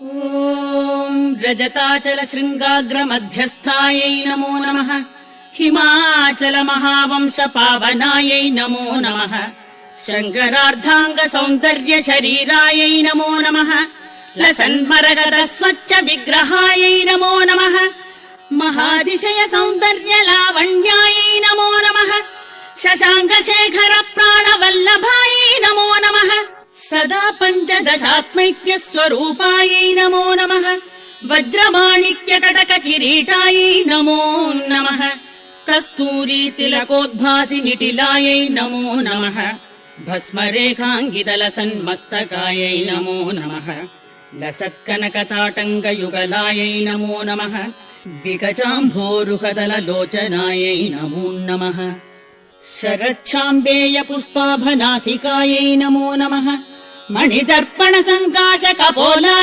ॐ रजताचल शृङ्गाग्र मध्यस्थायै नमो नमः। हिमाचल महावंश पावनायै नमो नमः। शङ्करार्धाङ्ग सौन्दर्य शरीरायै नमो नमः। लसन्मरगद स्वच्छ विग्रहायै नमो नमः। महातिशय सौन्दर्य लावण्यायै नमो नमः। शशाङ्क शेखर प्राणवल्लभायै नमो नमः। सदा पञ्चदशात्मैक्य स्वरूपायै नमो नमः। वज्रमाणिक्य कटक किरीटायै नमो नमः। कस्तूरी तिलकोद्भासि निटिलायै नमो नमः। भस्मरेखाङ्गितलसन्मस्तकायै नमो नमः। लसत्कनकताटङ्गयुगलायै नमो नमः। विकचाम्भोरुहदललोचनायै नमो नमः। शरच्छाम्बेय पुष्पाभनासिकायै नमो नमः। मणिदर्पण सङ्काश कपोलायै